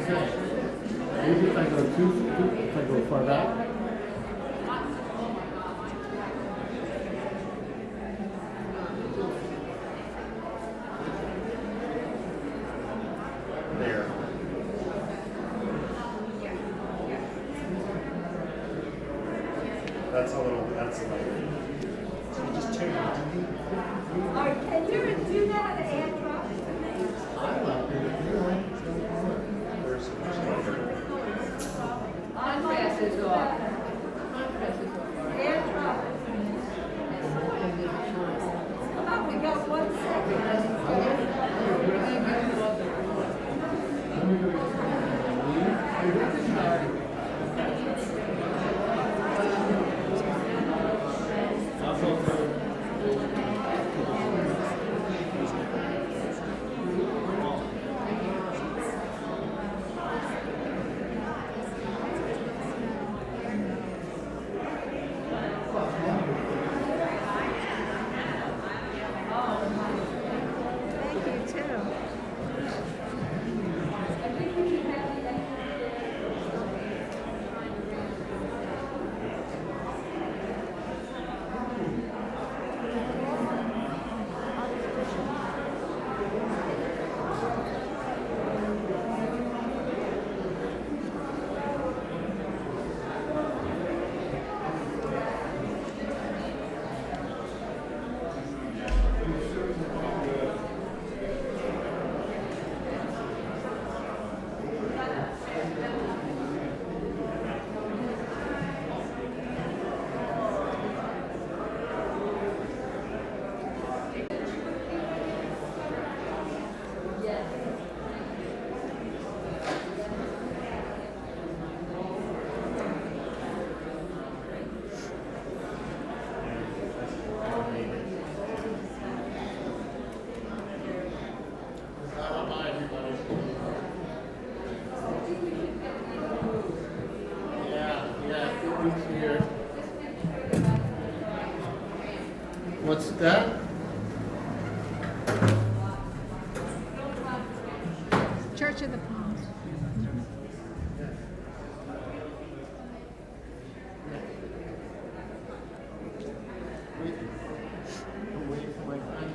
Maybe if I go if I go far back. There. That's a little, that's like, so you just turn it. Can you do that at Andrew? I love it. Contrast is off. Andrew. Come on, we got 1 second. What's that? Church of the Palms. I'm waiting for my time.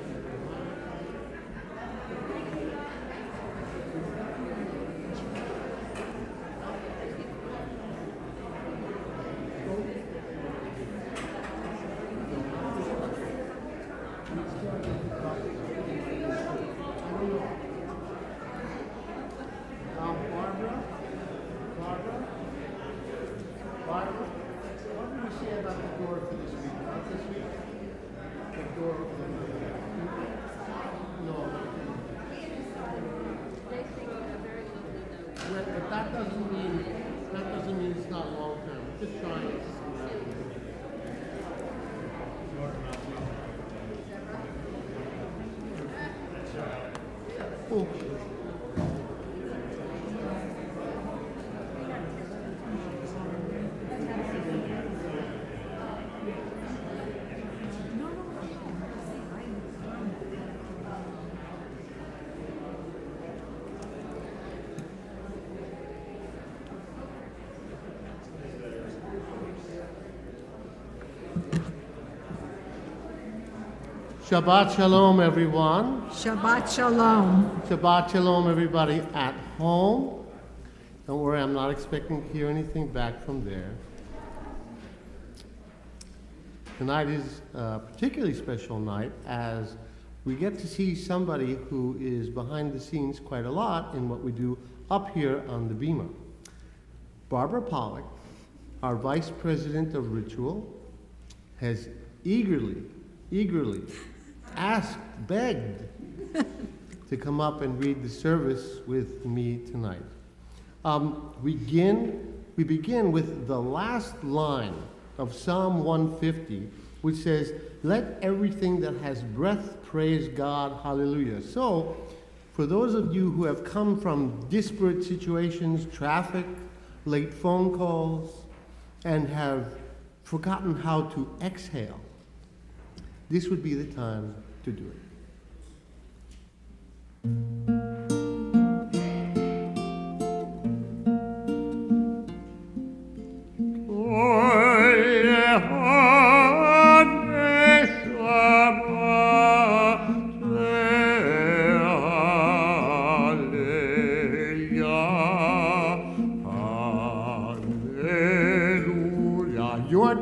Barbara, what did you say about the door for this week? Not this week? The door for the no. Well, but that doesn't mean it's not long term. Just trying to see what happens. Cool. Shabbat Shalom, everyone. Shabbat Shalom. Shabbat Shalom, everybody at home. Don't worry, I'm not expecting to hear anything back from there. Tonight is a particularly special night as we get to see somebody who is behind the scenes quite a lot in what we do up here on the Bema. Barbara Pollock, our Vice President of Ritual, has eagerly asked, begged to come up and read the service with me tonight. We begin with the last line of Psalm 150, which says, "Let everything that has breath praise God, hallelujah." So, for those of you who have come from disparate situations, traffic, late phone calls, and have forgotten how to exhale, this would be the time to do it.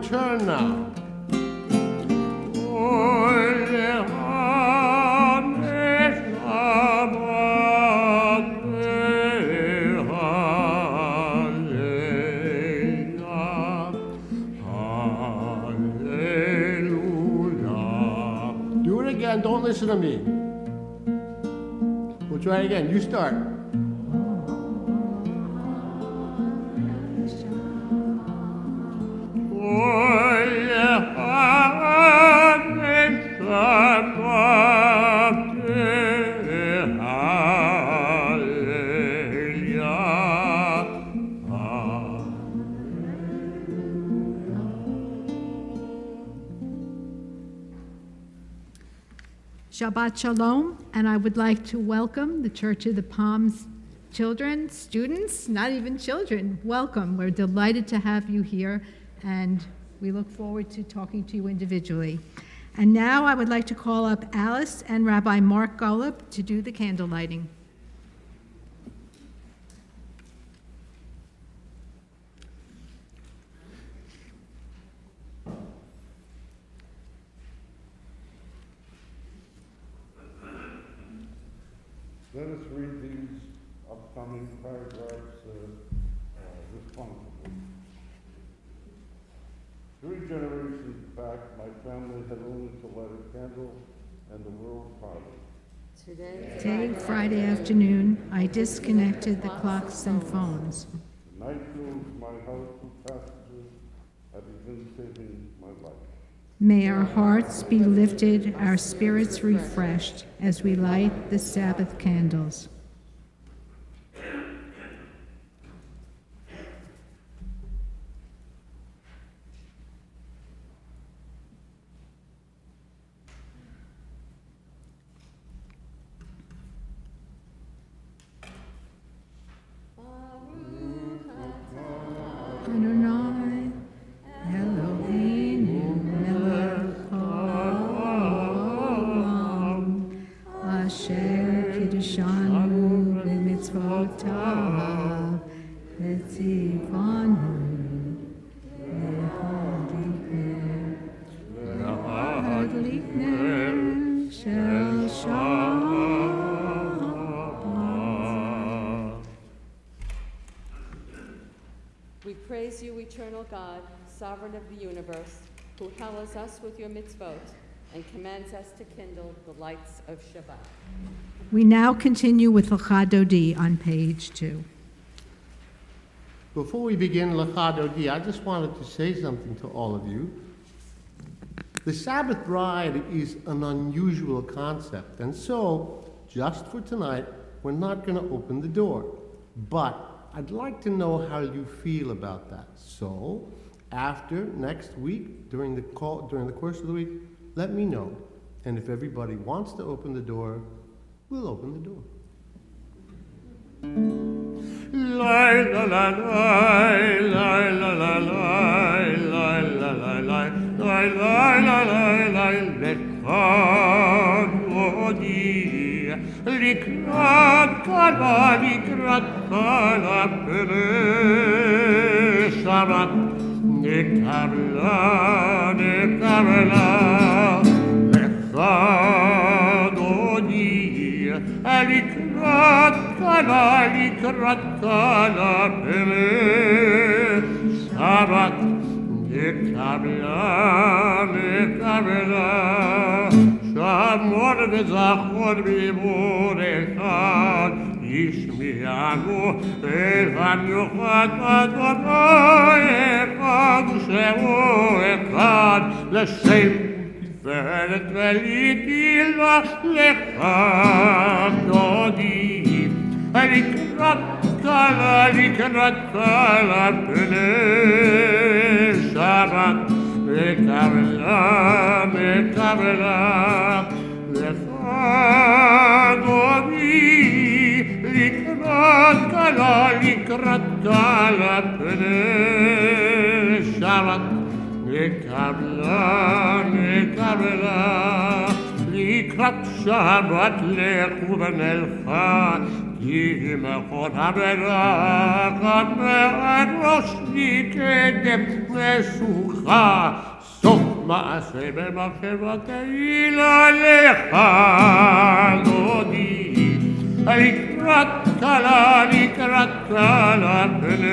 turn now. Do it again, don't listen to me. We'll try it again, you start. Shabbat Shalom, and I would like to welcome the Church of the Palms children, students, not even children. Welcome. We're delighted to have you here, and we look forward to talking to you individually. And now I would like to call up Alice and Rabbi Mark Golub to do the candle lighting. Let us read these upcoming paragraphs responsibly. 3 generations back, my family had only to light a candle and the world parted. Today, Friday afternoon, I disconnected the clocks and phones. The night fills my house with passages. I begin saving my life. May our hearts be lifted, our spirits refreshed, as we light the Sabbath candles. Adonai, Eloheinu, melech haolam, asher kiddushanu b'mitzvotav, v'tzivanu le'hadlik ner shel Shabbat. We praise you, eternal God, sovereign of the universe, who hallows us with your mitzvot and commands us to kindle the lights of Shabbat. We now continue with Lecha Dodi on page 2. Before we begin Lecha Dodi, I just wanted to say something to all of you. The Sabbath bride is an unusual concept, and so, just for tonight, we're not going to open the door. But I'd like to know how you feel about that. So, after next week, during the course of the week, let me know. And if everybody wants to open the door, we'll open the door. La la la la la la la la la la la la la la la Likrat kala pere Shabbat nekabla lechadodi likrat kala pere Shabbat nekabla Shamor v'zachor b'imur echad Yishmi'anu Evan yuchad Adonai echad Shehu echad L'shem Tiferet v'litila L'echad Dodi Likrat kala P'nei Shabbat Mekabla, lechadodi, likrat kala, p'nei Shabbat. Mekabla, likrat Shabbat lechu v'nelcha, כי מלכות הברכה מעט ראשי קדם משוכה סוף מעשה במחשבתי לך דודי לקראת כלה פני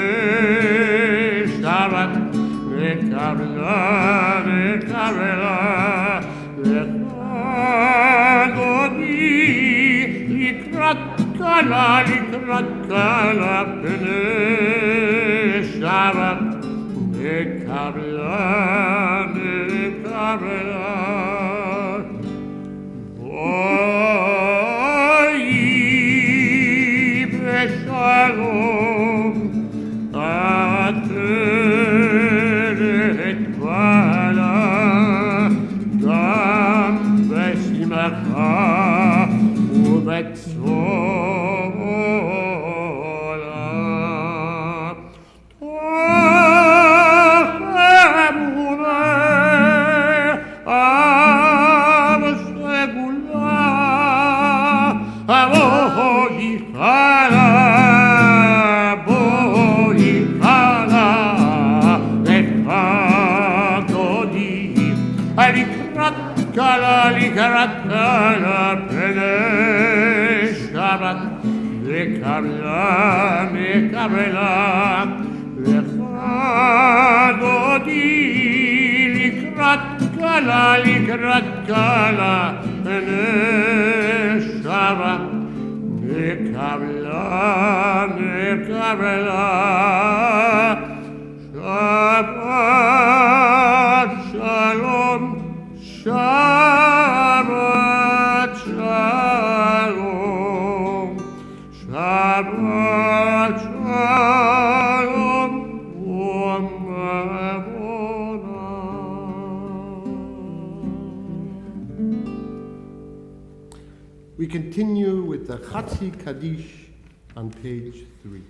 שבת וקבלה לך דודי לקראת כלה פני שבת וקבלה בואי בשלום עטרת כלה גם בשמחה ובצולה לקראת כלה פני שבת וקבלה מקבלה לך דודי לקראת כלה פני שבת מקבלה שבת שלום Shabbat Shalom, Shabbat Shalom, We continue with the Chatzi Kaddish on page 3.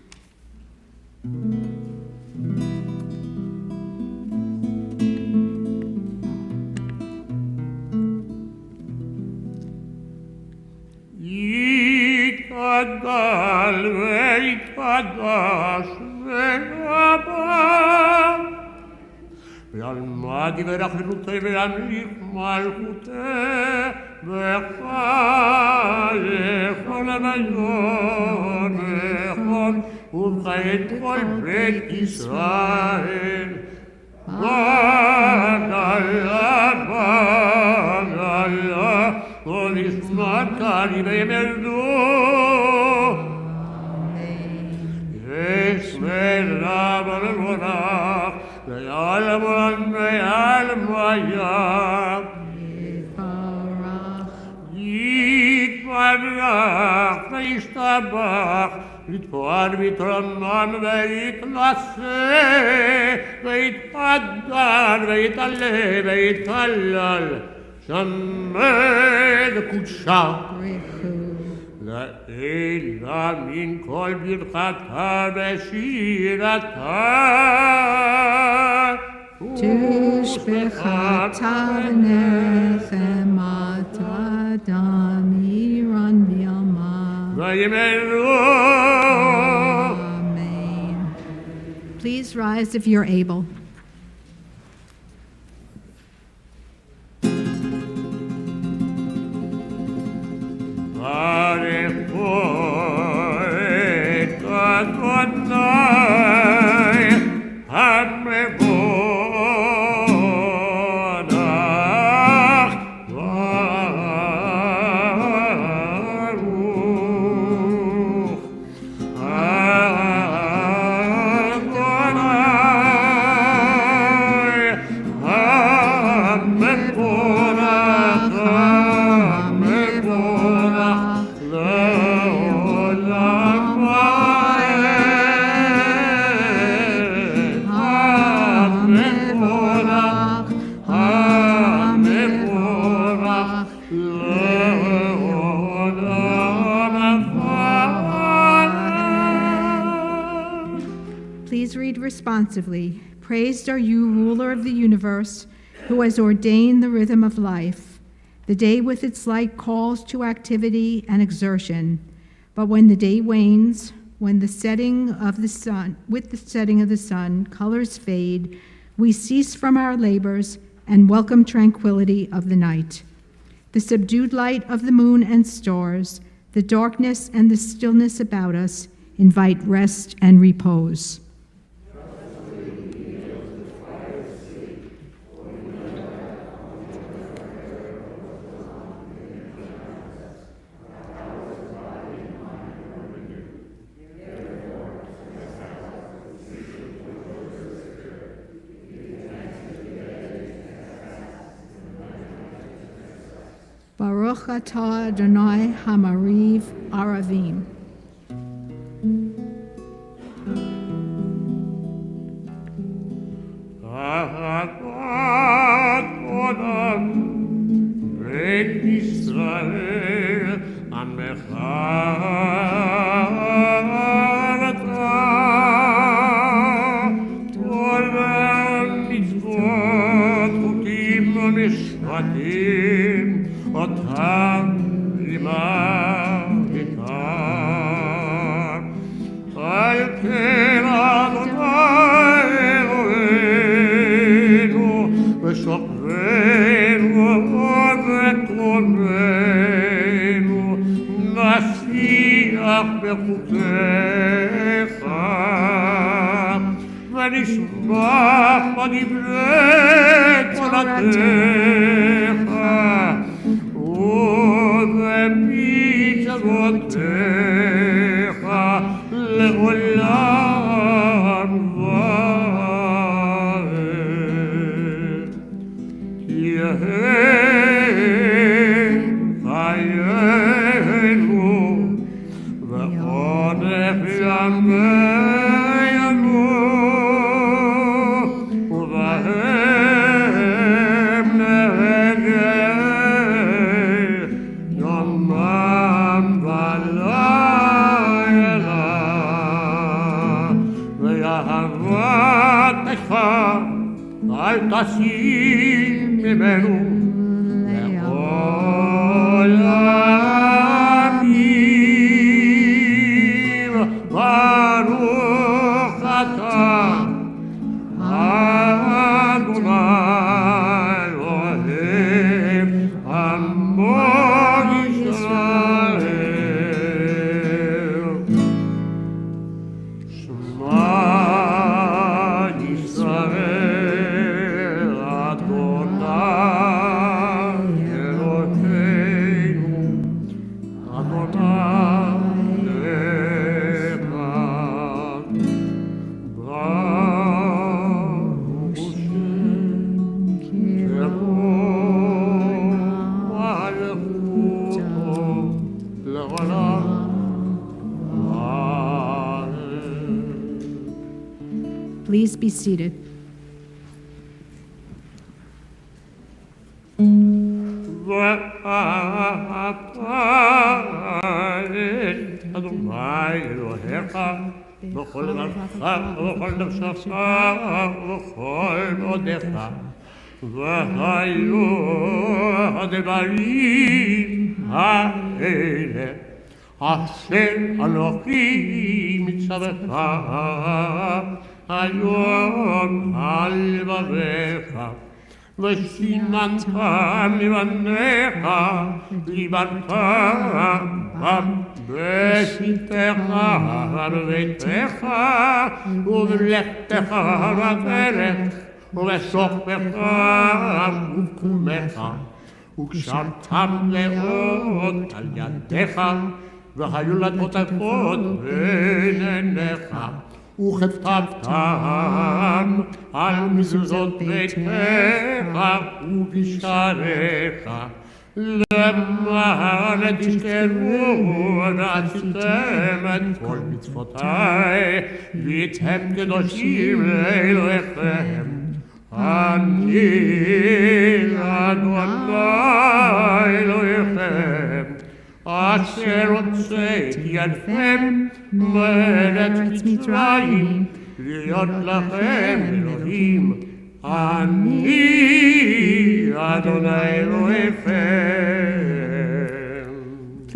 יתגדל ויתקדש וירבה ועל מה דברך ללותי ולהמליך מלכותי וחייכון ויונכון ובחיית כל בית ישראל בגלה כל ישמע קרי וימרדו ישמרה ולבורך ויעלם עולם ויעלם ויה יתברך וישתבח לתפאר ויתרומם ויתנשא ויתהדר ויתעלה ויתהלל שמע קודשה לאלה מן כל ברכתה ושירתה תשבחתה ונחמתה דמירן בימה. Amen. Please rise if you're able. Baruch poet Adonai ha-mevonach Baruch Adonai ha-mevonach לעולם המבורך, המבורך, לעולם Please read responsively. Praised are you, ruler of the universe, who has ordained the rhythm of life. The day with its light calls to activity and exertion. But when the day wanes, when the setting of the sun, with the setting of the sun, colors fade, we cease from our labors and welcome tranquility of the night. The subdued light of the moon and stars, the darkness and the stillness about us invite rest and repose. Baruch atah Adonai Hamariv Aravim. Beit Israel Amecha Torah mitzvot chukim mishpatim otam limavitam Al ken Adonai Eloheinu v'shokreinu v'korneinu nasiach b'chutecha ונשמח בדברי תורתך ובמצוותיך לעולם ועד. יהא חיינו ועודף ימינו ובהם נהגה יומם ולילה ואהבתך אל תסיר ממנו לכל ימים. ברוך אתה Adonai Elohim Amo Yisrael. Shema Yisrael Adonai Eloheinu Adonai Echad. Baruch Please be seated. Adonai Elohecha b'chol nafscha ובכל נפשך ובכל מאודיך והיו הדברים האלה אשר אנוכי מצווך היום על לבביך וסימנת לבניך דיברת בשיתך ובביתך ובלכתך בדרך ובסופך ובקומך וקשרתם מאוד על ידיך והיו לטוטפות בין עיניך וכתבתם על מזוזות ביתך ובשעריך למען תזכרו ועשיתם את כל מצוותיי והייתם קדושים לאלוהיכם. אני אדוני אלוהיכם אשר הוצאתי ידכם מארץ מצרים להיות לכם אלוהים. אני אדוני אלוהיכם.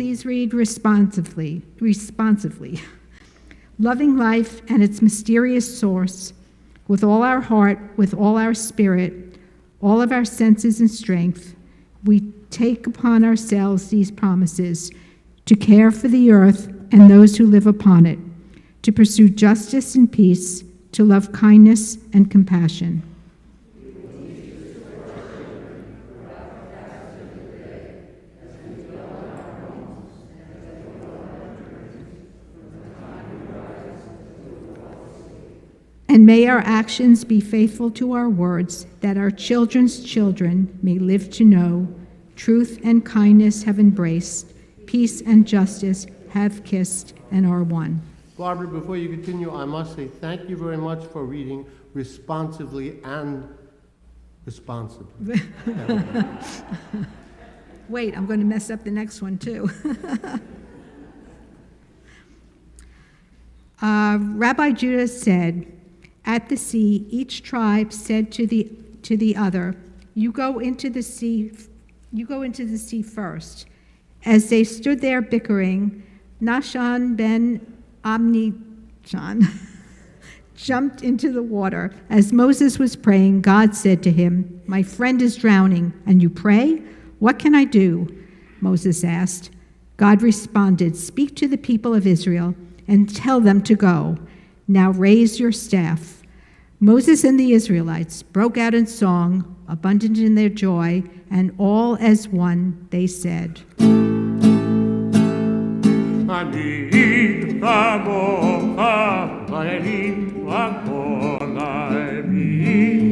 please read responsively. Loving life and its mysterious source, with all our heart, with all our spirit, all of our senses and strength, we take upon ourselves these promises to care for the earth and those who live upon it, to pursue justice and peace, to love kindness and compassion. And may our actions be faithful to our words, that our children's children may live to know truth and kindness have embraced, peace and justice have kissed and are one. Barbara, before you continue, I must say thank you very much for reading responsively and responsibly. Wait, I'm going to mess up the next one too. Rabbi Judah said, "At the sea, each tribe said to the other, You go into the sea first." As they stood there bickering, Nahshon ben Ammi-Shan jumped into the water. As Moses was praying, God said to him, "My friend is drowning, and you pray? What can I do?" Moses asked. God responded, "Speak to the people of Israel and tell them to go. Now raise your staff." Moses and the Israelites broke out in song, abundant in their joy, and all as one they said, אני כמוך ואני וכונאי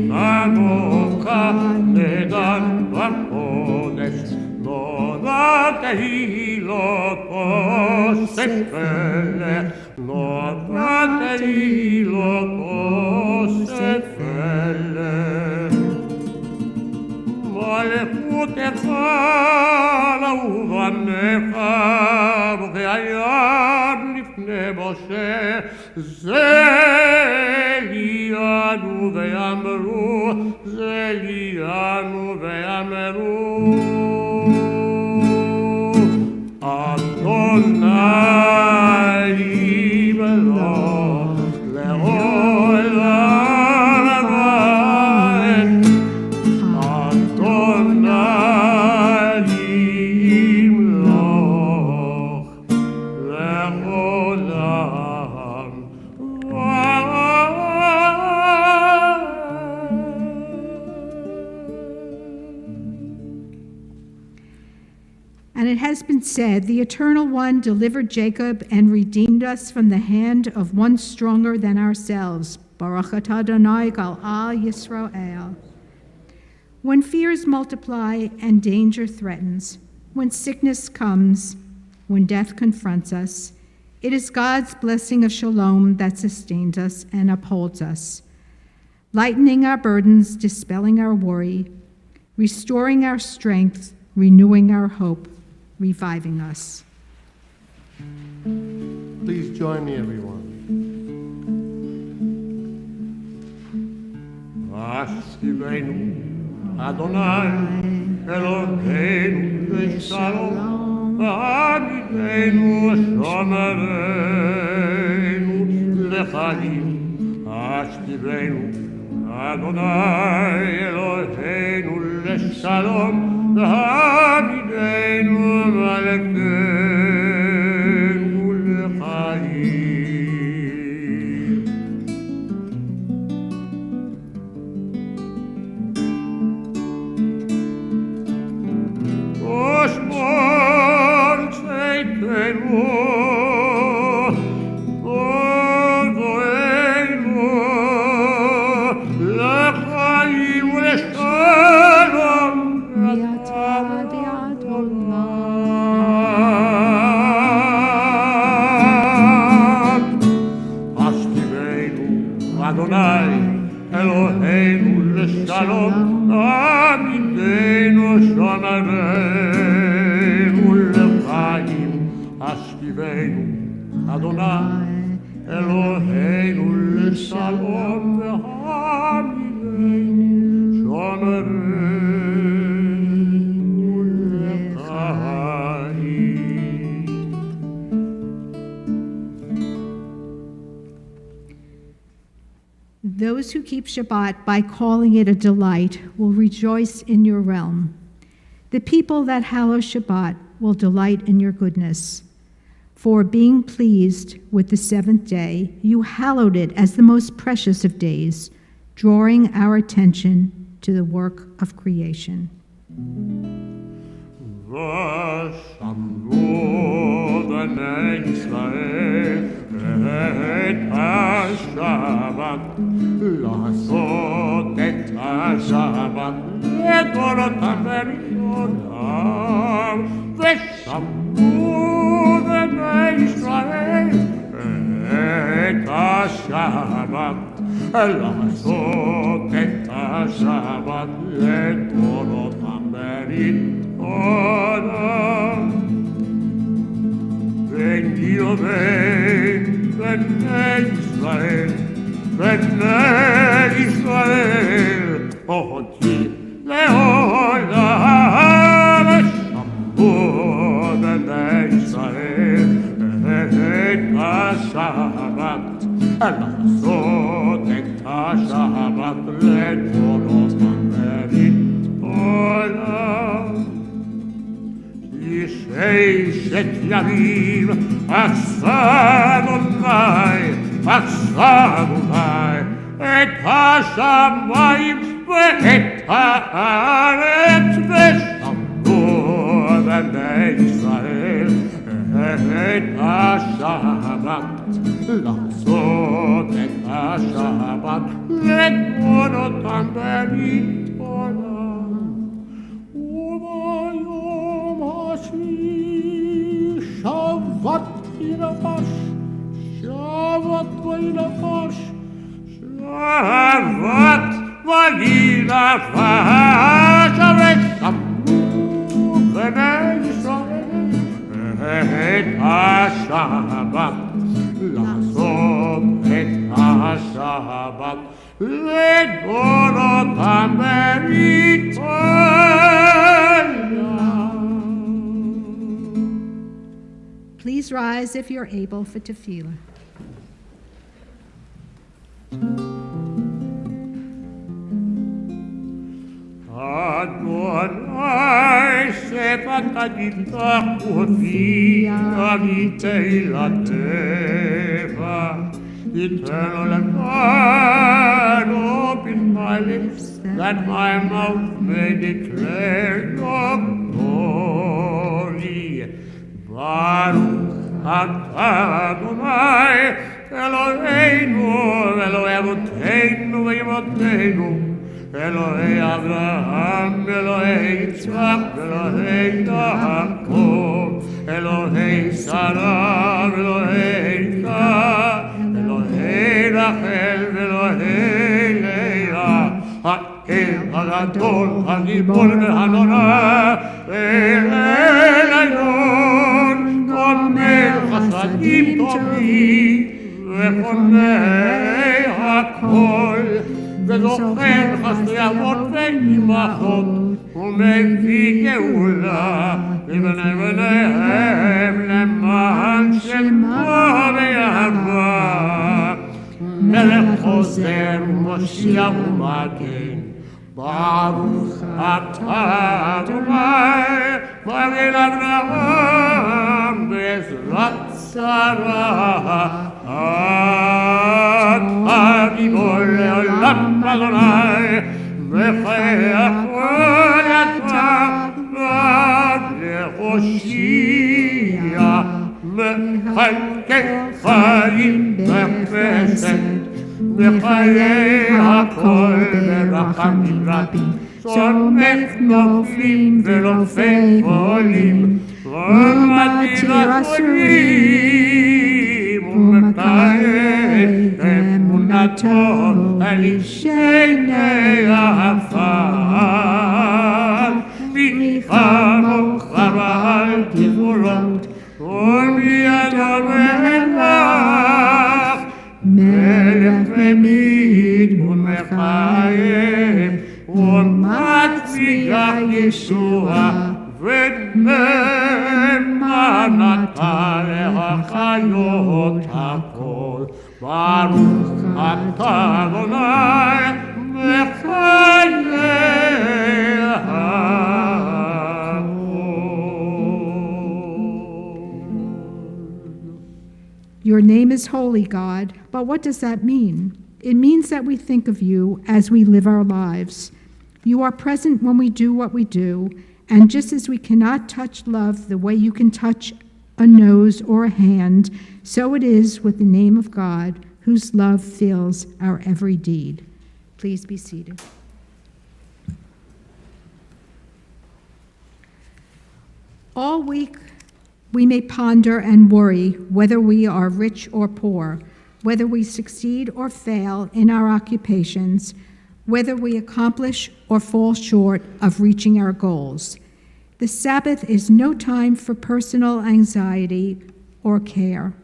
כמוך נדן וקודש לא נתהי לו כוסף פלא לא נתהי לו כוסף פלא מלכותך ובניך והים לפני משה זה לינו ויאמרו זה לינו ויאמרו אדוני מלוך לעולם ועד And it has been said, the Eternal One delivered Jacob and redeemed us from the hand of one stronger than ourselves. Baruch atah Adonai gal al Yisrael. When fears multiply and danger threatens, when sickness comes, when death confronts us, it is God's blessing of shalom that sustains us and upholds us, lightening our burdens, dispelling our worry, restoring our strength, renewing our hope, reviving us. Please join me, everyone. Ashivenu Adonai Eloheinu Shalom V'Amidenu Shomereinu L'chaim Ashivenu Adonai Eloheinu L'Shalom V'Amidenu Malekenu L'chaim Adonai Eloheinu L'Shalom Amidenu Shomereinu L'chaim Ashivenu Adonai Eloheinu L'Shalom Amidenu Shomereinu L'chaim Those who keep Shabbat by calling it a delight will rejoice in your realm. The people that hallow Shabbat will delight in your goodness. For being pleased with the seventh day, you hallowed it as the most precious of days, drawing our attention to the work of creation. ושמרו בני ישראל את השבת, לעשות את השבת לדורותם ולעולם. ושמרו בני ישראל את השבת, לעשות את השבת לדורותם ולעולם. בני ובן בני ישראל, בני ישראל, אותי לעולם. ושמרו בני ישראל את השבת, לעשות את השבת לדורותם ולעולם. ששת ימים עשה אדוני, עשה אדוני את השמיים ואת הארץ. ושמרו בני ישראל את השבת, לעשות את השבת לדורותם ולעולם. וביום השביעי שבת ינפש, שבת וינפש, שבת וינפש. ושמרו בני ישראל את השבת, לעשות את השבת לדורותם ולעולם. Please rise if you're able for tefillah. Adonai sepata ditach ufia vitelateva. Eternal God, open my lips, that my mouth may declare your glory. Baruch atah Adonai, Eloheinu, Elohei Avotenu v'Imotenu, Elohei Abraham, Elohei Yitzchak, Elohei Yaakov, Elohei Sarah, Elohei Ika, Elohei Rachel, Elohei Leah, Ha'el Hagadol, Hagibor v'Hanora, El Elyon, Gomer Chasadim Tovim, V'Chonei Hakol, וזוכר חסרי אבות ואימהות, ומביא גאולה לבני בניהם למען שמו ויהבה. מלך חוזר ומושיע ומגן, ברוך אתה אדוני מגן אברהם בעזרת שרה. אתה גיבור לעולם אדוני, וכך כל אתה ועד להושיע, מחלקי חיים בחסד, בחיי הכל ברחמים רבים, סומך נופלים ורופא חולים, ומתיר אסורים, ומקיים אמונתו על ישני העפר. מי כמוך בעל גבורות, ומי המלך, מלך תמיד ומחייב, ומצליח ישוע, ונאמנת להחיות הכל. ברוך אתה אדוני בחיי Your name is holy, God, but what does that mean? It means that we think of you as we live our lives. You are present when we do what we do, and just as we cannot touch love the way you can touch a nose or a hand, so it is with the name of God, whose love fills our every deed. Please be seated. All week, we may ponder and worry whether we are rich or poor, whether we succeed or fail in our occupations, whether we accomplish or fall short of reaching our goals. The Sabbath is no time for personal anxiety or care,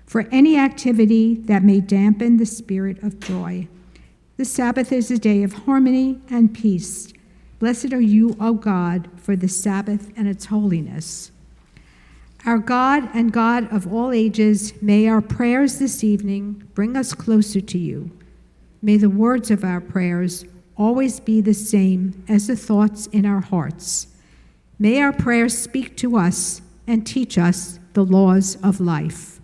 for any activity that may dampen the spirit of joy. The Sabbath is a day of harmony and peace. Blessed are you, O God, for the Sabbath and its holiness. Our God and God of all ages, may our prayers this evening bring us closer to you. May the words of our prayers always be the same as the thoughts in our hearts. May our prayers speak to us and teach us the laws of life.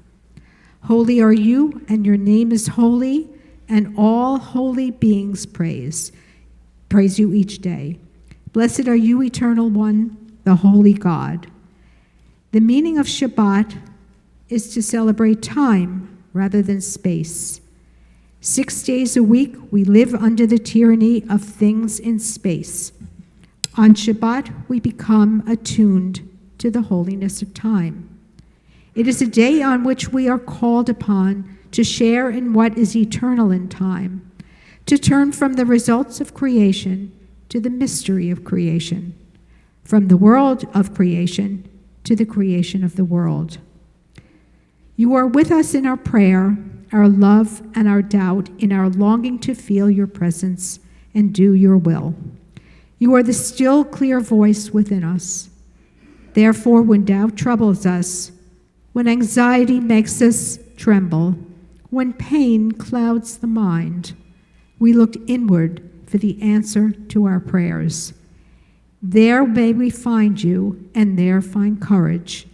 Holy are you, and your name is holy, and all holy beings praise you each day. Blessed are you, Eternal One, the Holy God. The meaning of Shabbat is to celebrate time rather than space. 6 days a week, we live under the tyranny of things in space. On Shabbat, we become attuned to the holiness of time. It is a day on which we are called upon to share in what is eternal in time, to turn from the results of creation to the mystery of creation, from the world of creation to the creation of the world. You are with us in our prayer, our love, and our doubt, in our longing to feel your presence and do your will. You are the still, clear voice within us. Therefore, when doubt troubles us, when anxiety makes us tremble, when pain clouds the mind, we look inward for the answer to our prayers. There may we find you, and there find courage,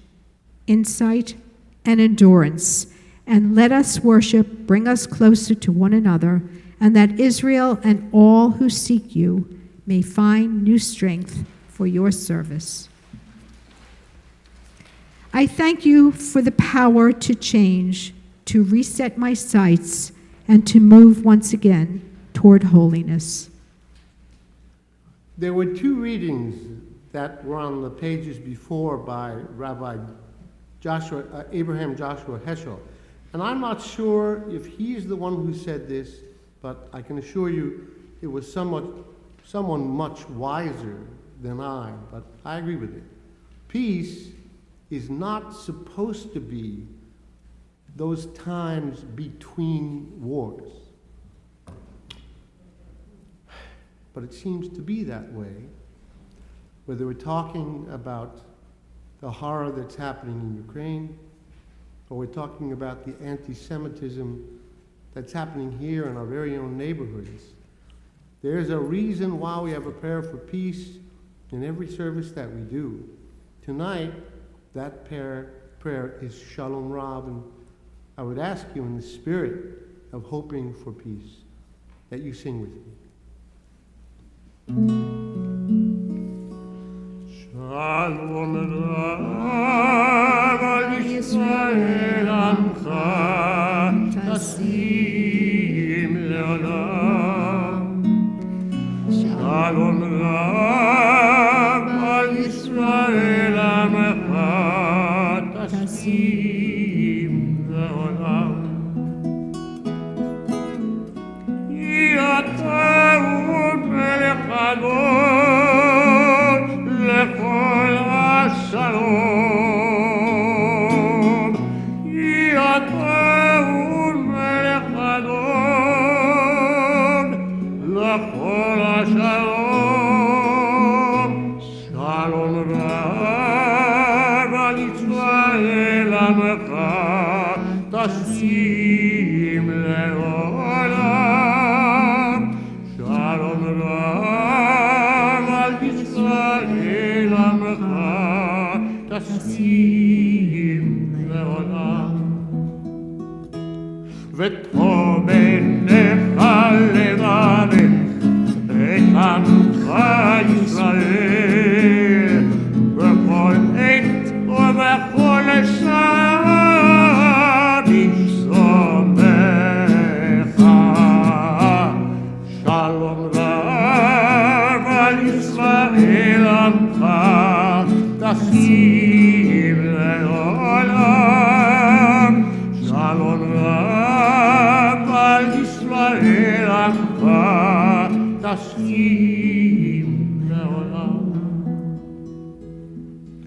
insight, and endurance. And let us worship bring us closer to one another, and that Israel and all who seek you may find new strength for your service. I thank you for the power to change, to reset my sights, and to move once again toward holiness. There were two readings that were on the pages before by Rabbi Abraham Joshua Heschel. And I'm not sure if he's the one who said this, but I can assure you it was someone much wiser than I, but I agree with it. Peace is not supposed to be those times between wars. But it seems to be that way, whether we're talking about the horror that's happening in Ukraine, or we're talking about the anti-Semitism that's happening here in our very own neighborhoods. There's a reason why we have a prayer for peace in every service that we do. Tonight, that prayer is Shalom Rav, and I would ask you in the spirit of hoping for peace that you sing with me. Shalom Rav al Yisrael Amcha Tasim Leolam. Shalom Rav al Yisrael Amcha Tasim Leolam. Yatavut melech adon lechol hashalom. Yatavut melech תשים לעולם. וטוב עיניך לברך את עמך ישראל בכל עת ובכל שעה בשומך. שלום רב על ישראל עמך תשים לעולם. שלום רב על ישראל עמך תשים לעולם.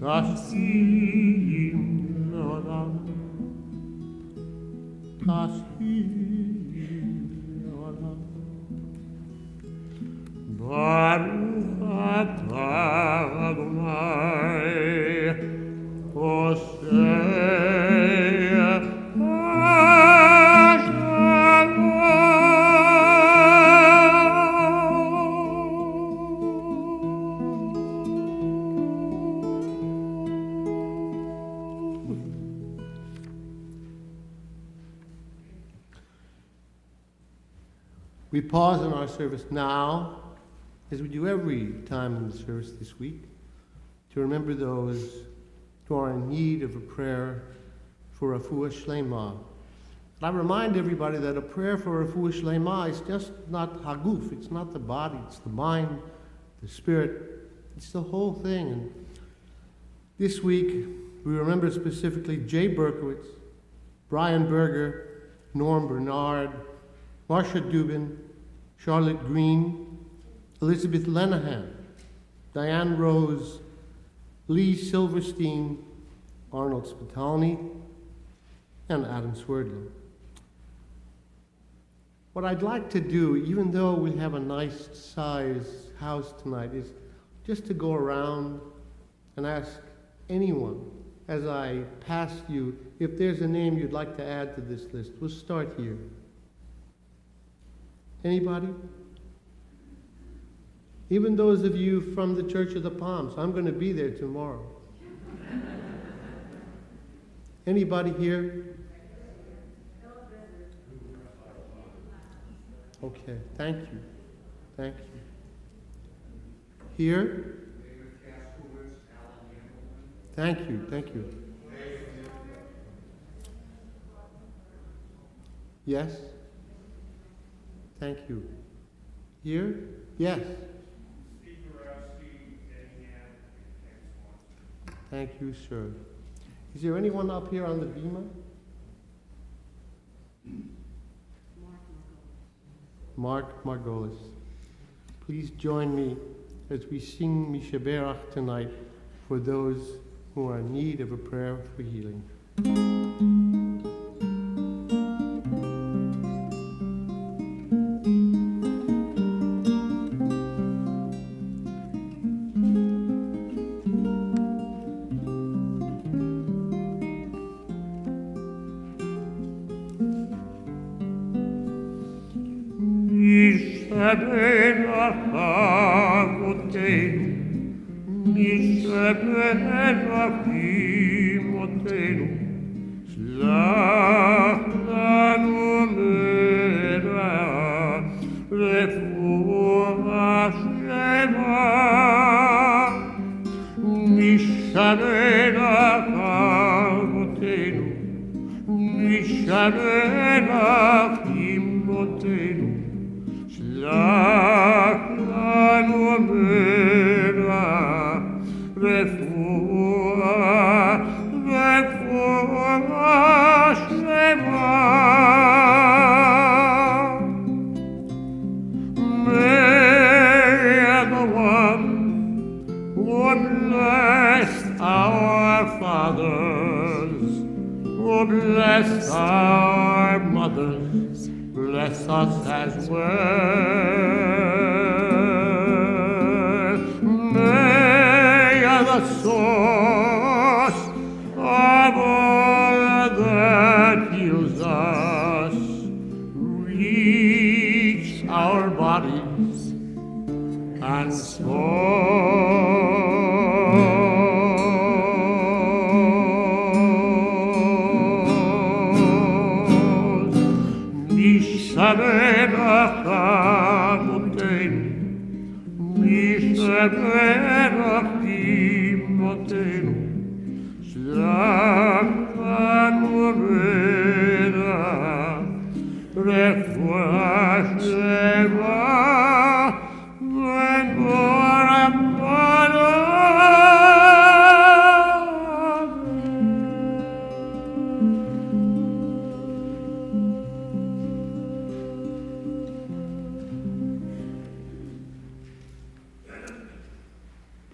תשים לעולם. תשים לעולם. ברוך אתה אדוני עושה We pause in our service now, as we do every time in the service this week, to remember those who are in need of a prayer for refuah shlema. And I remind everybody that a prayer for refuah shlema is just not haguf, it's not the body, it's the mind, the spirit, it's the whole thing. And this week, we remember specifically Jay Berkowitz, Brian Berger, Norm Bernard, Marcia Dubin, Charlotte Green, Elizabeth Lenahan, Diane Rose, Lee Silverstein, Arnold Spitalny, and Adam Swerdlin. What I'd like to do, even though we have a nice size house tonight, is just to go around and ask anyone, as I pass you, if there's a name you'd like to add to this list. We'll start here. Anybody? Even those of you from the Church of the Palms. I'm going to be there tomorrow. Anybody here? Okay, thank you. Thank you. Here? Thank you, thank you. Yes? Thank you. Here? Yes. Thank you, sir. Is there anyone up here on the bima? Mark Margolis. Please join me as we sing Mishaberach tonight for those who are in need of a prayer for healing.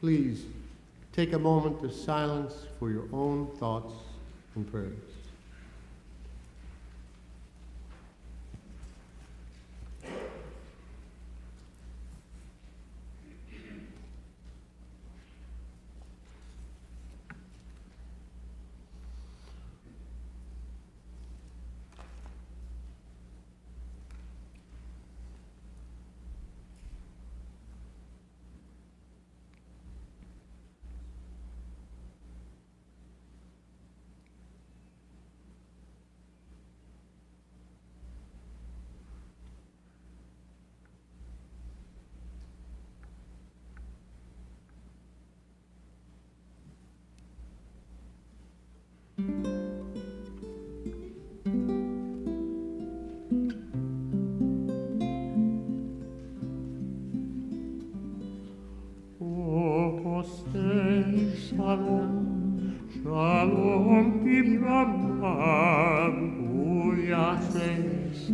Please take a moment of silence for your own thoughts and prayers.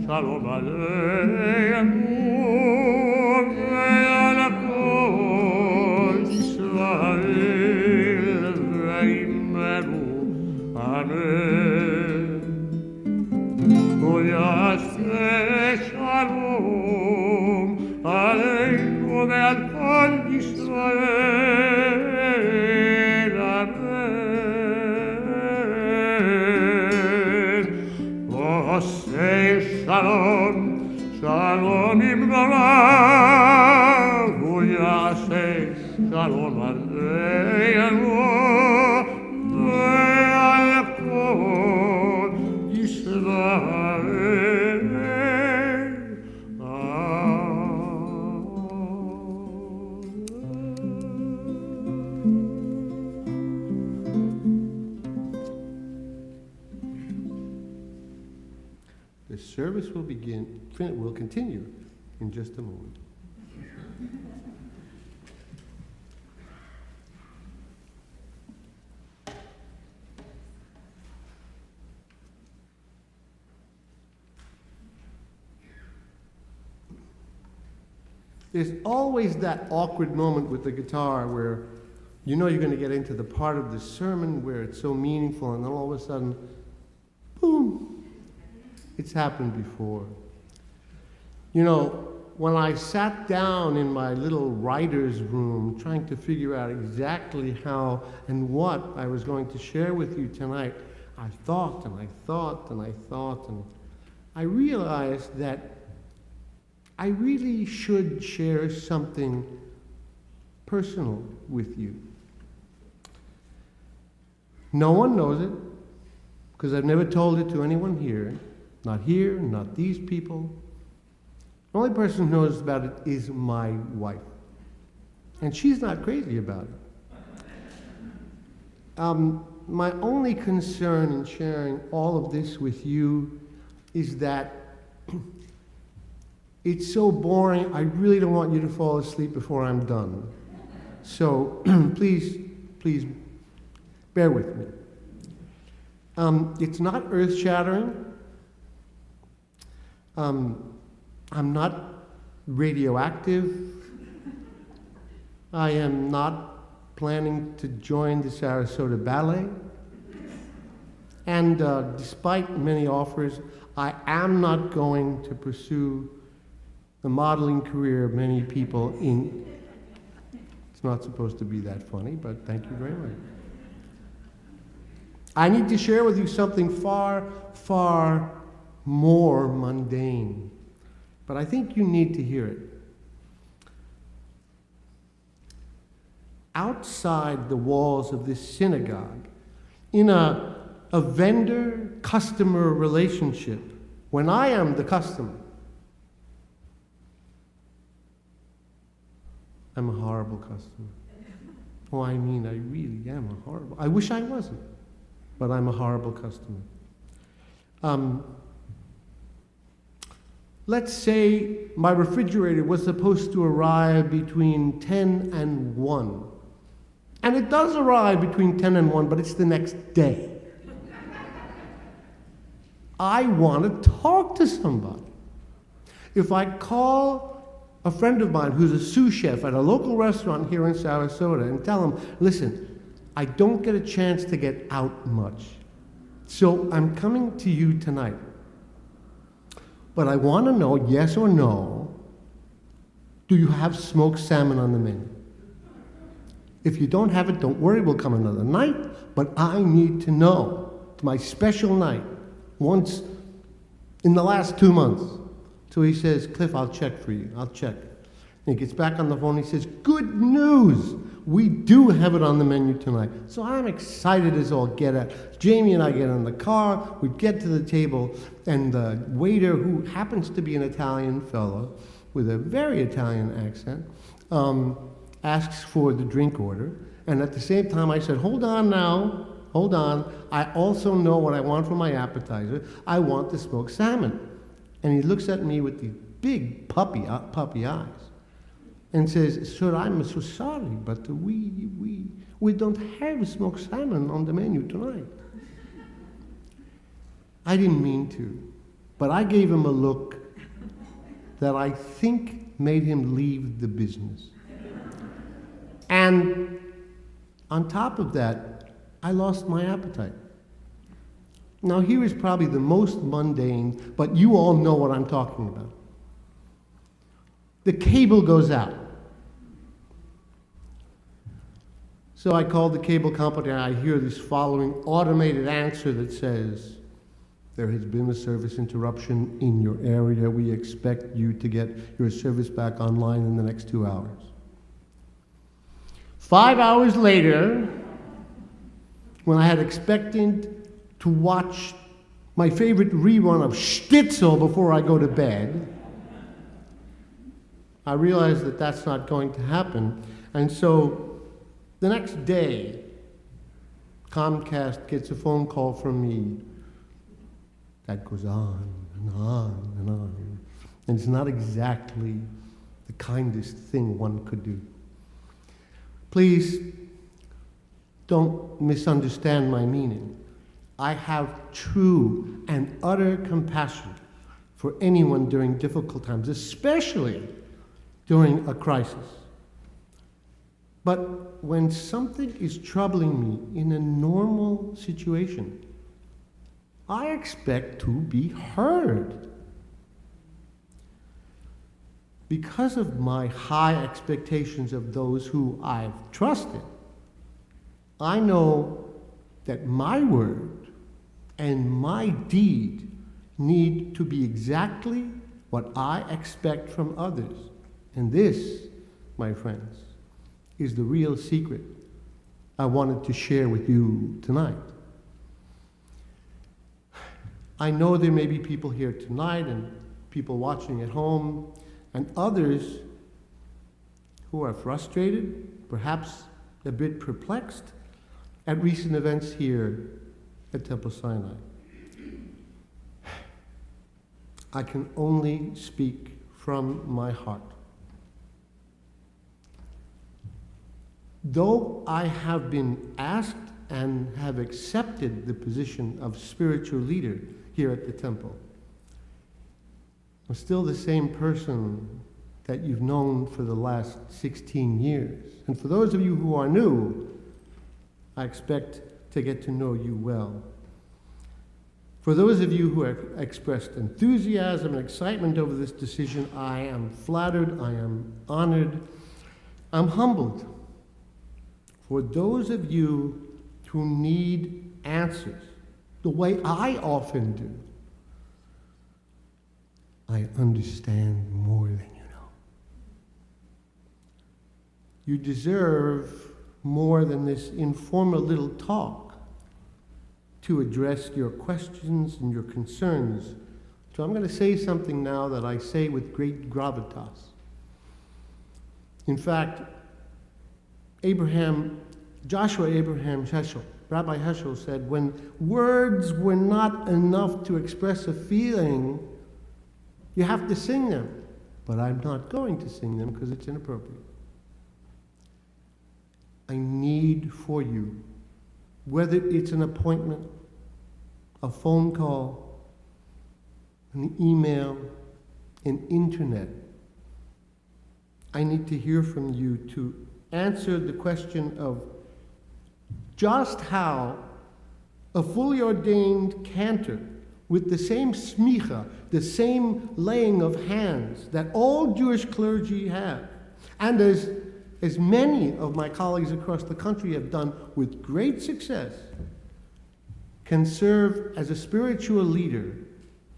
Shalom Aleinu ve'alakol Yisrael ve'imenu Amen. Uyaseh shalom aleinu ve'al kol Yisrael. Amen. Oseh Shalom, Shalom Imrama, Uyaseh Shalom Aleinu ve'al kol Yisrael. The service will continue in just a moment. There's always that awkward moment with the guitar where you know you're going to get into the part of the sermon where it's so meaningful, and then all of a sudden, boom. It's happened before. You know, when I sat down in my little writer's room trying to figure out exactly how and what I was going to share with you tonight, I thought and I thought and I thought, and I realized that I really should share something personal with you. No one knows it, because I've never told it to anyone here. Not here, not these people. The only person who knows about it is my wife. And she's not crazy about it. My only concern in sharing all of this with you is that it's so boring, I really don't want you to fall asleep before I'm done. So please bear with me. It's not earth-shattering. I'm not radioactive. I am not planning to join the Sarasota Ballet. And despite many offers, I am not going to pursue the modeling career of many people in... It's not supposed to be that funny, but thank you very much. I need to share with you something far, far more mundane, but I think you need to hear it. Outside the walls of this synagogue, in a vendor-customer relationship, when I am the customer, I'm a horrible customer. Oh, I mean, I really am a horrible. I wish I wasn't, but I'm a horrible customer. Let's say my refrigerator was supposed to arrive between 10 and 1. And it does arrive between 10 and 1, but it's the next day. I want to talk to somebody. If I call a friend of mine who's a sous chef at a local restaurant here in Sarasota and tell him, listen, I don't get a chance to get out much, so I'm coming to you tonight. But I want to know, yes or no, do you have smoked salmon on the menu? If you don't have it, don't worry, we'll come another night, but I need to know. It's my special night, once in the last 2 months. So he says, Cliff, I'll check for you, I'll check. And he gets back on the phone, he says, good news, we do have it on the menu tonight. So I'm excited as all get out. Jamie and I get in the car, we get to the table, and the waiter, who happens to be an Italian fellow with a very Italian accent, asks for the drink order. And at the same time, I said, hold on now, hold on. I also know what I want for my appetizer. I want the smoked salmon. And he looks at me with these big puppy eyes and says, sir, I'm so sorry, but we don't have smoked salmon on the menu tonight. I didn't mean to, but I gave him a look that I think made him leave the business. And on top of that, I lost my appetite. Now, here is probably the most mundane, but you all know what I'm talking about. The cable goes out. So I called the cable company, and I hear this following automated answer that says, there has been a service interruption in your area. We expect you to get your service back online in the next 2 hours. 5 hours later, when I had expected to watch my favorite rerun of Stitzel before I go to bed, I realized that that's not going to happen. And so the next day, Comcast gets a phone call from me that goes on and on and on. And it's not exactly the kindest thing one could do. Please don't misunderstand my meaning. I have true and utter compassion for anyone during difficult times, especially during a crisis. But when something is troubling me in a normal situation, I expect to be heard. Because of my high expectations of those who I've trusted, I know that my word and my deed need to be exactly what I expect from others. And this, my friends, is the real secret I wanted to share with you tonight. I know there may be people here tonight and people watching at home and others who are frustrated, perhaps a bit perplexed at recent events here at Temple Sinai. I can only speak from my heart. Though I have been asked and have accepted the position of spiritual leader here at the temple, I'm still the same person that you've known for the last 16 years. And for those of you who are new, I expect to get to know you well. For those of you who have expressed enthusiasm and excitement over this decision, I am flattered, I am honored, I'm humbled. For those of you who need answers, the way I often do, I understand more than you know. You deserve more than this informal little talk to address your questions and your concerns. So I'm going to say something now that I say with great gravitas. In fact, Joshua Abraham Heschel, Rabbi Heschel said, when words were not enough to express a feeling, you have to sing them. But I'm not going to sing them because it's inappropriate. I need for you, whether it's an appointment, a phone call, an email, an internet, I need to hear from you to answer the question of just how a fully ordained cantor with the same smicha, the same laying of hands that all Jewish clergy have, and as many of my colleagues across the country have done with great success, can serve as a spiritual leader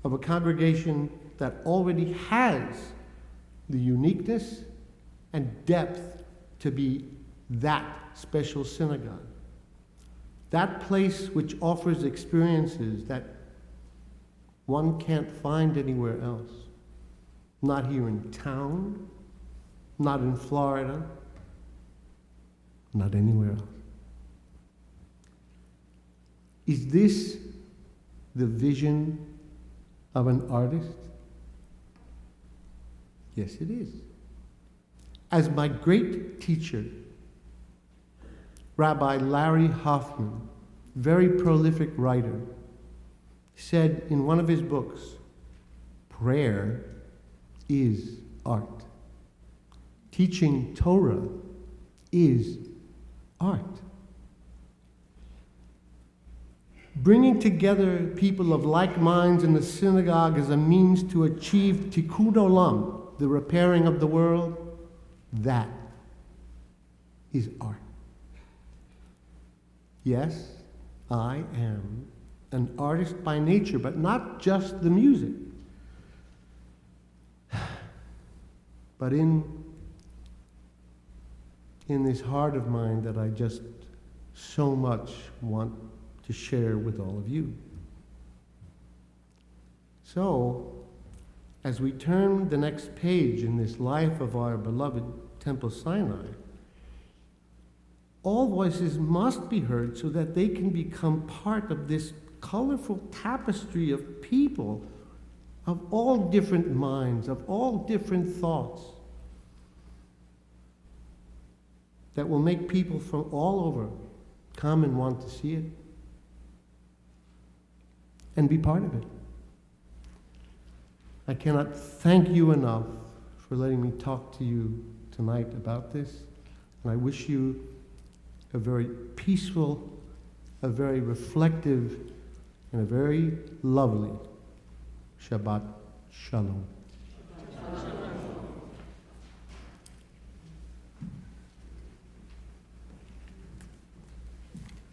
of a congregation that already has the uniqueness and depth to be that special synagogue. That place which offers experiences that one can't find anywhere else. Not here in town, not in Florida, not anywhere else. Is this the vision of an artist? Yes, it is. As my great teacher, Rabbi Larry Hoffman, very prolific writer, said in one of his books, prayer is art. Teaching Torah is art. Bringing together people of like minds in the synagogue as a means to achieve tikkun olam, the repairing of the world, that is art. Yes, I am an artist by nature, but not just the music. But in this heart of mine that I just so much want to share with all of you. So, as we turn the next page in this life of our beloved Temple Sinai, all voices must be heard so that they can become part of this colorful tapestry of people of all different minds, of all different thoughts, that will make people from all over come and want to see it and be part of it. I cannot thank you enough for letting me talk to you tonight about this, and I wish you a very peaceful, a very reflective, and a very lovely Shabbat Shalom.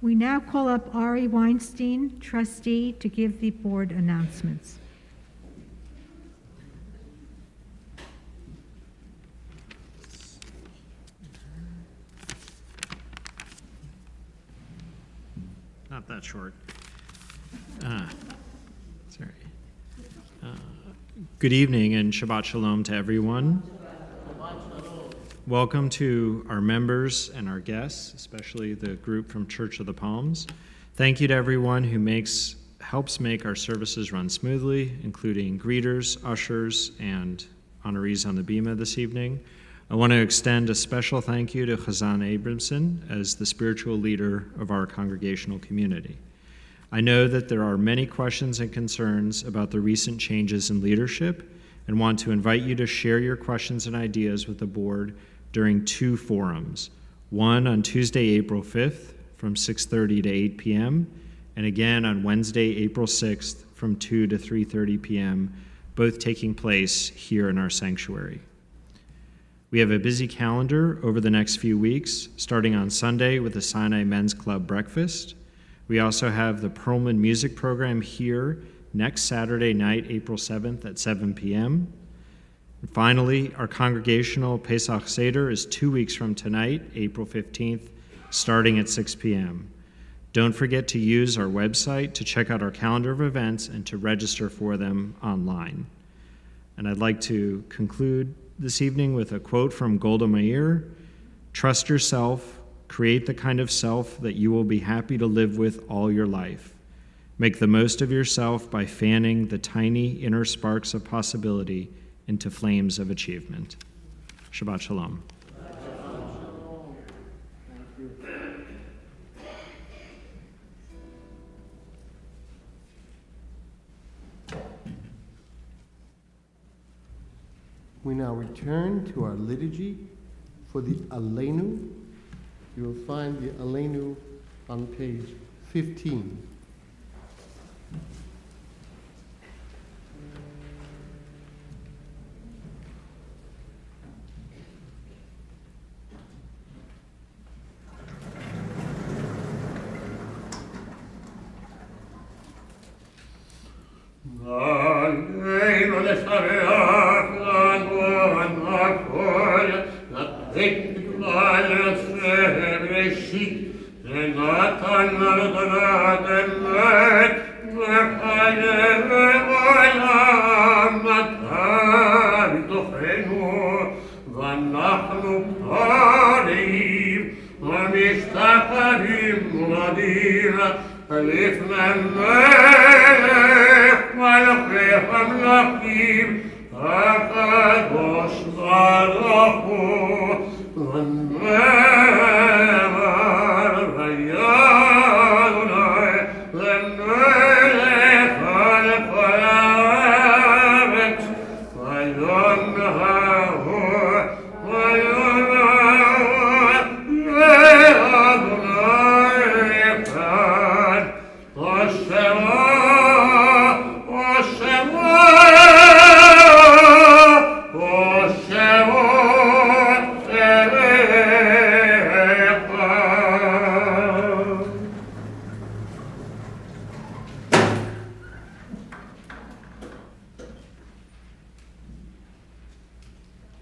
We now call up Ari Weinstein, trustee, to give the board announcements. Not that short. Sorry. Good evening and Shabbat Shalom to everyone. Welcome to our members and our guests, especially the group from Church of the Palms. Thank you to everyone who helps make our services run smoothly, including greeters, ushers, and honorees on the bima this evening. I want to extend a special thank you to Chazan Abramson as the spiritual leader of our congregational community. I know that there are many questions and concerns about the recent changes in leadership and want to invite you to share your questions and ideas with the board during two forums, one on Tuesday, April 5th from 6:30 to 8 p.m., and again on Wednesday, April 6th from 2 to 3:30 p.m., both taking place here in our sanctuary. We have a busy calendar over the next few weeks, starting on Sunday with the Sinai Men's Club breakfast. We also have the Perlman Music Program here next Saturday night, April 7th at 7 p.m. And finally, our congregational Pesach Seder is 2 weeks from tonight, April 15th, starting at 6 p.m. Don't forget to use our website to check out our calendar of events and to register for them online. And I'd like to conclude this evening with a quote from Golda Meir: "Trust yourself, create the kind of self that you will be happy to live with all your life. Make the most of yourself by fanning the tiny inner sparks of possibility into flames of achievement." Shabbat Shalom. We now return to our liturgy for the Aleinu. You will find the Aleinu on page 15.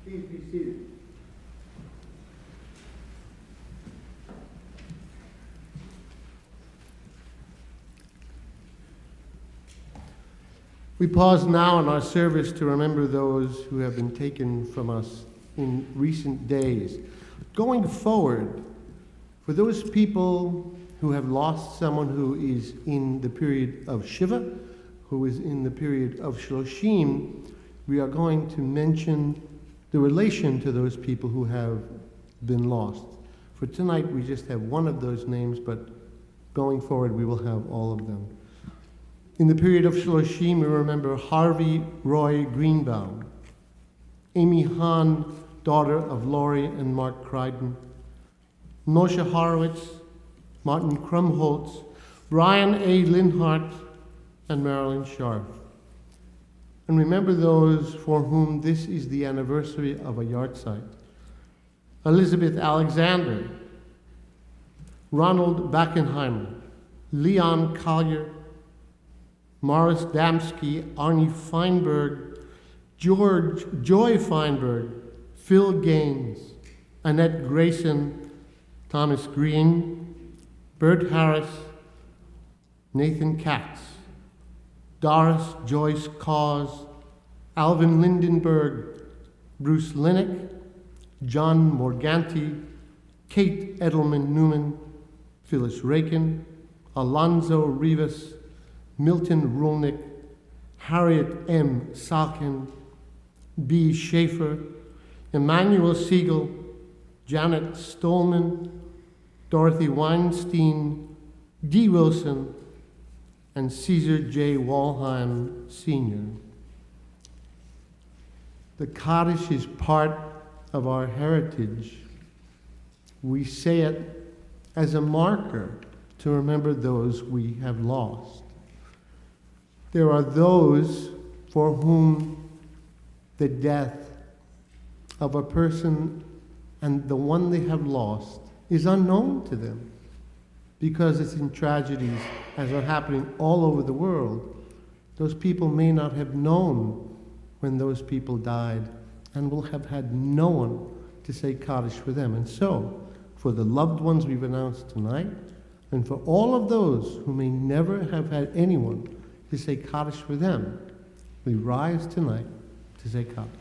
Please be seated. We pause now in our service to remember those who have been taken from us in recent days. Going forward, for those people who have lost someone who is in the period of Shiva, who is in the period of Shloshim, we are going to mention the relation to those people who have been lost. For tonight, we just have one of those names, but going forward, we will have all of them. In the period of Shloshim, we remember Harvey Roy Greenbaum, Amy Hahn, daughter of Laurie and Mark Crichton, Moshe Horowitz, Martin Krumholtz, Brian A. Linhart, and Marilyn Sharf. And remember those for whom this is the anniversary of a yahrzeit: Elizabeth Alexander, Ronald Backenheimer, Leon Collier, Morris Damsky, Arnie Feinberg, Joy Feinberg, Phil Gaines, Annette Grayson, Thomas Green, Bert Harris, Nathan Katz, Doris Joyce Cause, Alvin Lindenberg, Bruce Linnick, John Morganti, Kate Edelman Newman, Phyllis Rakin, Alonzo Rivas, Milton Rulnick, Harriet M. Salkin, B. Schaefer, Emmanuel Siegel, Janet Stolman, Dorothy Weinstein, D. Wilson, and Caesar J. Walheim, Sr. The Kaddish is part of our heritage. We say it as a marker to remember those we have lost. There are those for whom the death of a person and the one they have lost is unknown to them, because it's in tragedies as are happening all over the world. Those people may not have known when those people died and will have had no one to say Kaddish for them. And so, for the loved ones we've announced tonight, and for all of those who may never have had anyone to say Kaddish for them, we rise tonight to say Kaddish.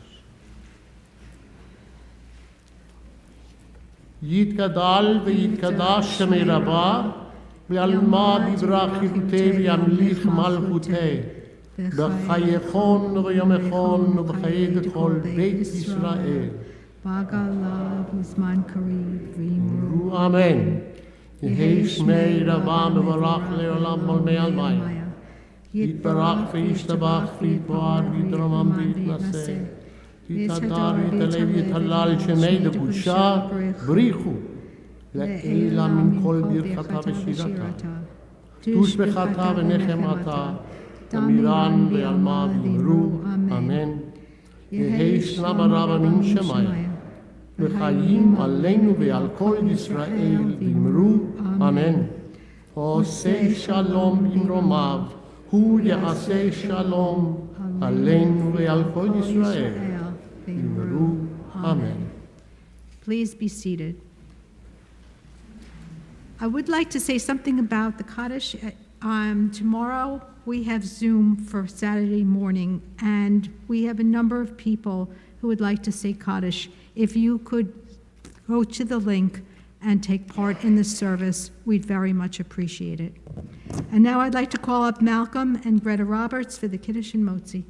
יתגדל ויתקדש שמי רבה, ועלמד יברך יחותי וימליך מלכותי, בחייכון וביומכון ובחיי כל בית ישראל. Bagala Guzman Kareem Vimru. Amen. יהי שמי רבה מברך לעולם עולמי עלמי. יתברך וישתבח ויתבואר ויתרומם ויתנשא. יתהדר ויתעלה ויתהלל שמי דבושה בריחו. לעילה מן כל ברכתה ושירתה. תושבחתה ונחמתה. תמירן ועלמה ואמרו אמן. יהי שנה ברבה מן שמיים. וחיים עלינו ועל כל ישראל ואמרו אמן. עושה שלום במרומיו, הוא יעשה שלום עלינו ועל כל ישראל ואמרו אמן. Please be seated. I would like to say something about the Kaddish. Tomorrow we have Zoom for Saturday morning, and we have a number of people who would like to say Kaddish. If you could go to the link and take part in the service, we'd very much appreciate it. And now I'd like to call up Malcolm and Greta Roberts for the Kiddush and Motzi.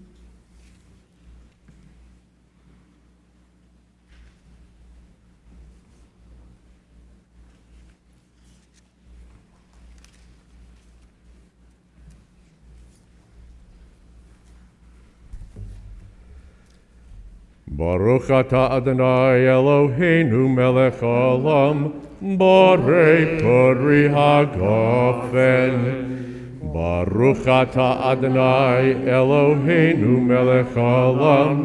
Baruch atah Adonai Eloheinu melech haolam, borei pori hagofen. Baruch atah Adonai Eloheinu melech haolam,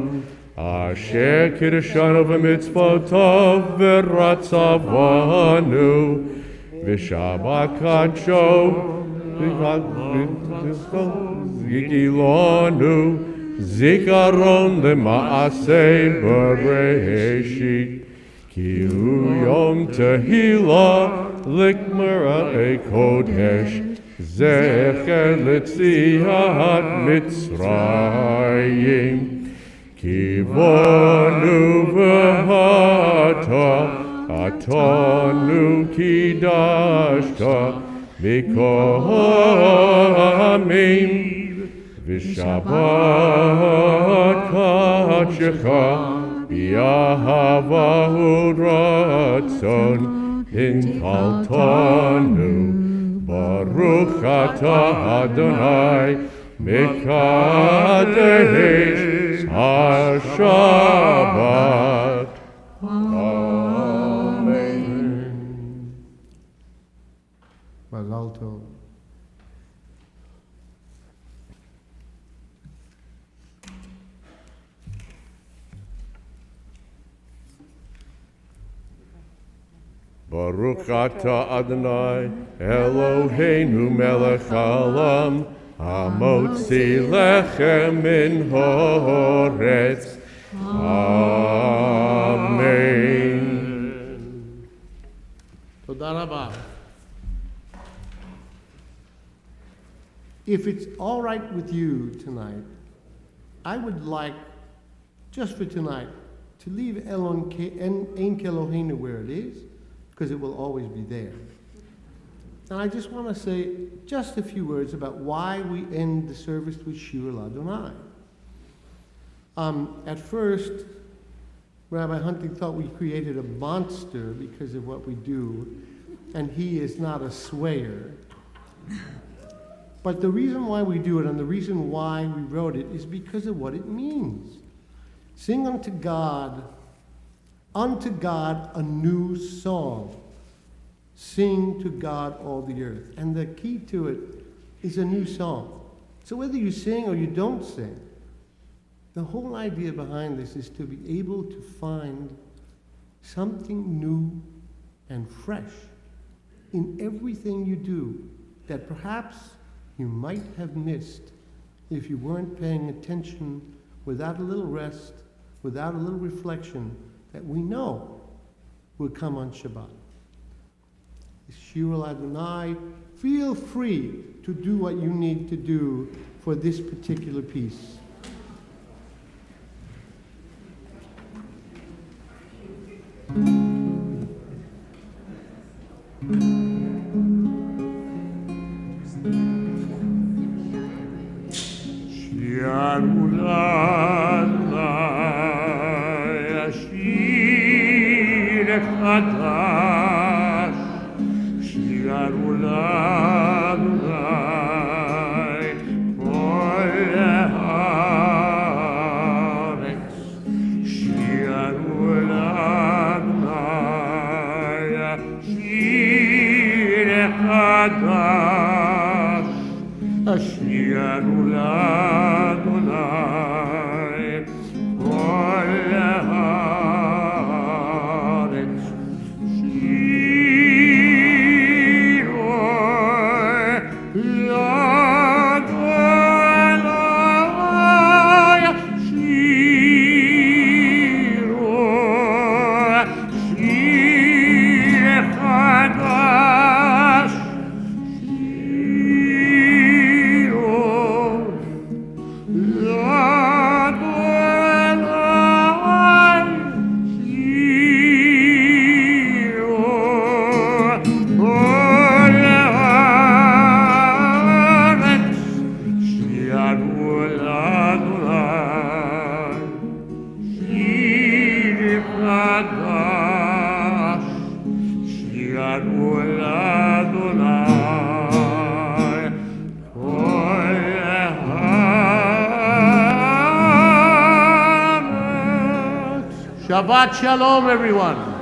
asher kiddushanu v'mitzvotav v'ratzavanu, v'shabbat kadsho v'yigilonu, Zikaron le'maaseh bereshit, ki hu yom tehillah likmarei kodesh, zecher letziat Mitzrayim, ki vonu v'hata, atanu kidashta, b'kohamim, V'shabbat kadshecha, b'yahava u'ratzon, hintaltanu, Baruch atah Adonai, mekadesh ha-Shabbat. Amen. Mazal tov. Baruch atah Adonai, Eloheinu melech haolam, hamotzi lechem min haaretz. Amen. Toda rabah. If it's all right with you tonight, I would like, just for tonight, to leave Ein Keloheinu where it is, because it will always be there. And I just want to say just a few words about why we end the service with Shir Adonai. At first, Rabbi Hunting thought we created a monster because of what we do, and he is not a swayer. But the reason why we do it and the reason why we wrote it is because of what it means. Sing unto God a new song. Sing to God all the earth. And the key to it is a new song. So whether you sing or you don't sing, the whole idea behind this is to be able to find something new and fresh in everything you do that perhaps you might have missed if you weren't paying attention without a little rest, without a little reflection that we know will come on Shabbat. Shir Adonai, feel free to do what you need to do for this particular piece. השיר החדש, שירו לאדוני כל הארץ, שירו לאדוני שיר חדש, שירו לאדוני כל הארץ, שירו לאדוני, שירו שיר חדש, שירו Shabbat Shalom, everyone.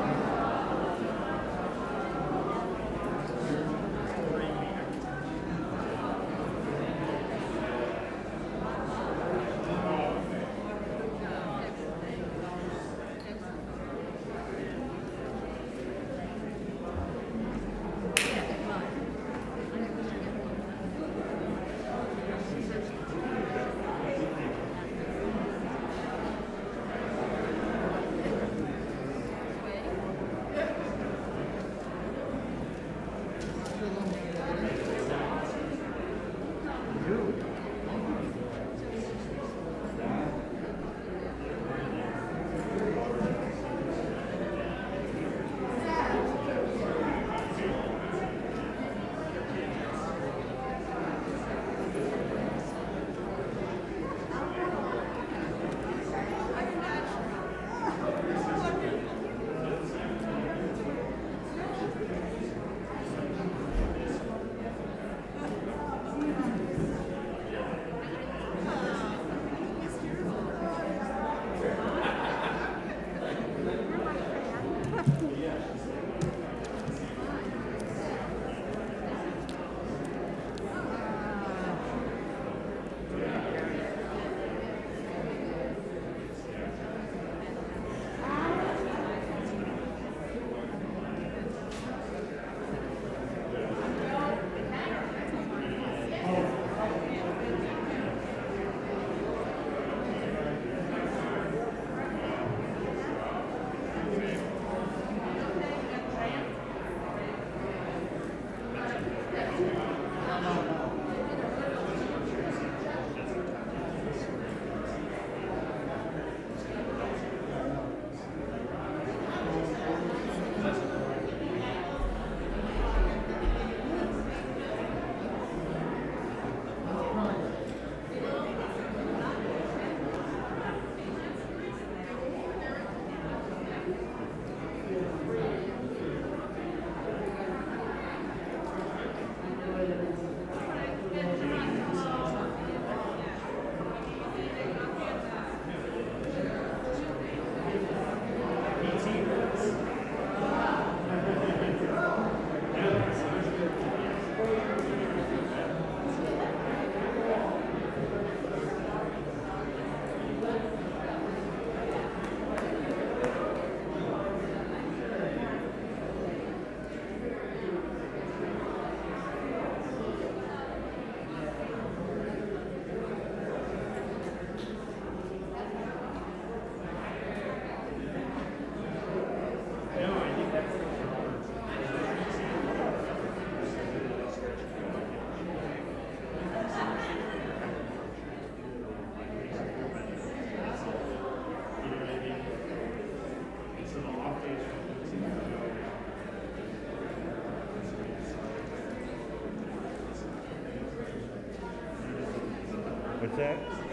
What's that?